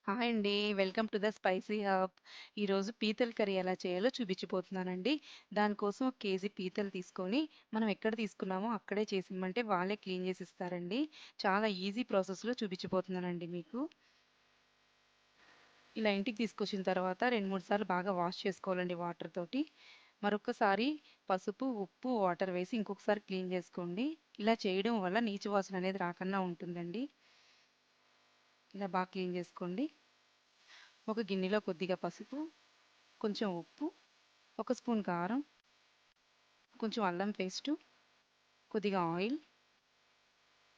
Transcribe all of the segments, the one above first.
Hi అండి. Welcome to the spicy hub. ఈరోజు పీతల కర్రీ ఎలా చేయాలో చూపించబోతున్నానండి. దానికోసం ఒక కేజీ పీతలు తీసుకొని మనం ఎక్కడ తీసుకున్నామో అక్కడే చేసిమ్మంటే వాళ్ళే క్లీన్ చేసి ఇస్తారండి. చాలా ఈజీ ప్రాసెస్లో చూపించబోతున్నానండి మీకు. ఇలా ఇంటికి తీసుకొచ్చిన తర్వాత 2-3 సార్లు బాగా వాష్ చేసుకోవాలండి వాటర్ తోటి. మరొకసారి పసుపు, ఉప్పు, వాటర్ వేసి ఇంకొకసారి క్లీన్ చేసుకోండి. ఇలా చేయడం వల్ల నీచు వాసన అనేది రాకుండా ఉంటుందండి. ఇలా బాగా క్లీన్ చేసుకోండి. ఒక గిన్నెలో కొద్దిగా పసుపు, కొంచెం ఉప్పు, ఒక స్పూన్ కారం, కొంచెం అల్లం పేస్టు, కొద్దిగా ఆయిల్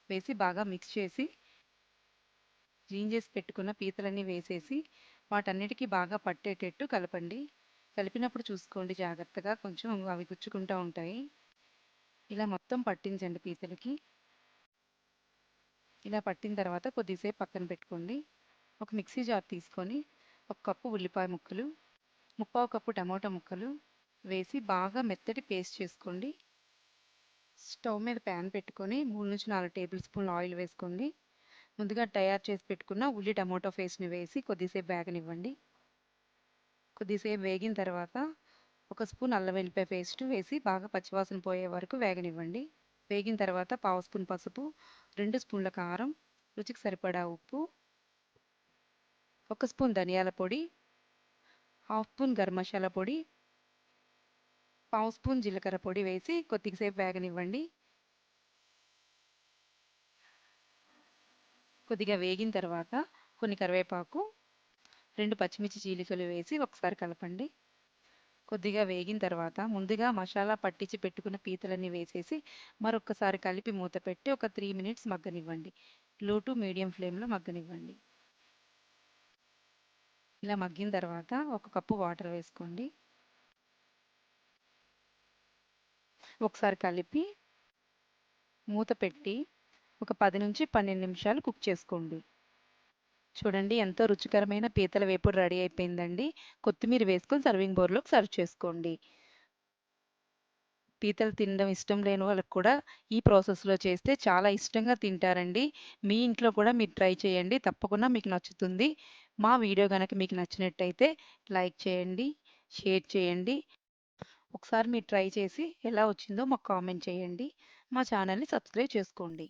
వేసి బాగా మిక్స్ చేసి క్లీన్ చేసి పెట్టుకున్న పీతలన్నీ వేసేసి వాటన్నిటికీ బాగా పట్టేటట్టు కలపండి. కలిపినప్పుడు చూసుకోండి జాగ్రత్తగా, కొంచెం అవి గుచ్చుకుంటూ ఉంటాయి. ఇలా మొత్తం పట్టించండి పీతలకి. ఇలా పట్టిన తర్వాత కొద్దిసేపు పక్కన పెట్టుకోండి. ఒక మిక్సీ జార్ తీసుకొని 1 కప్పు ఉల్లిపాయ ముక్కలు, 1/4 కప్పు టమోటా ముక్కలు వేసి బాగా మెత్తటి పేస్ట్ చేసుకోండి. స్టవ్ మీద ప్యాన్ పెట్టుకొని 3-4 టేబుల్ స్పూన్ల ఆయిల్ వేసుకోండి. ముందుగా తయారు చేసి పెట్టుకున్న ఉల్లి టమోటా పేస్ట్ని వేసి కొద్దిసేపు వేగనివ్వండి. కొద్దిసేపు వేగిన తర్వాత 1 స్పూన్ అల్లం వెల్లిపాయ పేస్ట్ వేసి బాగా పచ్చివాసన పోయే వరకు వేగనివ్వండి. వేగిన తర్వాత 1/2 స్పూన్ పసుపు, 2 స్పూన్ల కారం, రుచికి సరిపడా ఉప్పు, 1 స్పూన్ ధనియాల పొడి, 1/2 స్పూన్ గరం మసాలా పొడి, 1/2 స్పూన్ జీలకర్ర పొడి వేసి కొద్దిసేపు వేగనివ్వండి. కొద్దిగా వేగిన తర్వాత కొన్ని కరివేపాకు, 2 పచ్చిమిర్చి చీలికలు వేసి ఒకసారి కలపండి. కొద్దిగా వేగిన తర్వాత ముందుగా మసాలా పట్టించి పెట్టుకున్న పీతలన్నీ వేసేసి మరొకసారి కలిపి మూత పెట్టి ఒక 3 మినిట్స్ మగ్గనివ్వండి. లో టు మీడియం ఫ్లేమ్లో మగ్గనివ్వండి. ఇలా మగ్గిన తర్వాత 1 కప్పు వాటర్ వేసుకోండి. ఒకసారి కలిపి మూత పెట్టి ఒక 10-12 నిమిషాలు కుక్ చేసుకోండి. చూడండి ఎంతో రుచికరమైన పీతల వేపుడు రెడీ అయిపోయిందండి. కొత్తిమీర వేసుకొని సర్వింగ్ బౌల్లోకి సర్వ్ చేసుకోండి. పీతలు తినడం ఇష్టం లేని వాళ్ళకి కూడా ఈ ప్రాసెస్లో చేస్తే చాలా ఇష్టంగా తింటారండి. మీ ఇంట్లో కూడా మీరు ట్రై చేయండి. తప్పకుండా మీకు నచ్చుతుంది. మా వీడియో కనుక మీకు నచ్చినట్టయితే లైక్ చేయండి, షేర్ చేయండి. ఒకసారి మీరు ట్రై చేసి ఎలా వచ్చిందో మాకు కామెంట్ చేయండి. మా ఛానల్ని సబ్స్క్రైబ్ చేసుకోండి.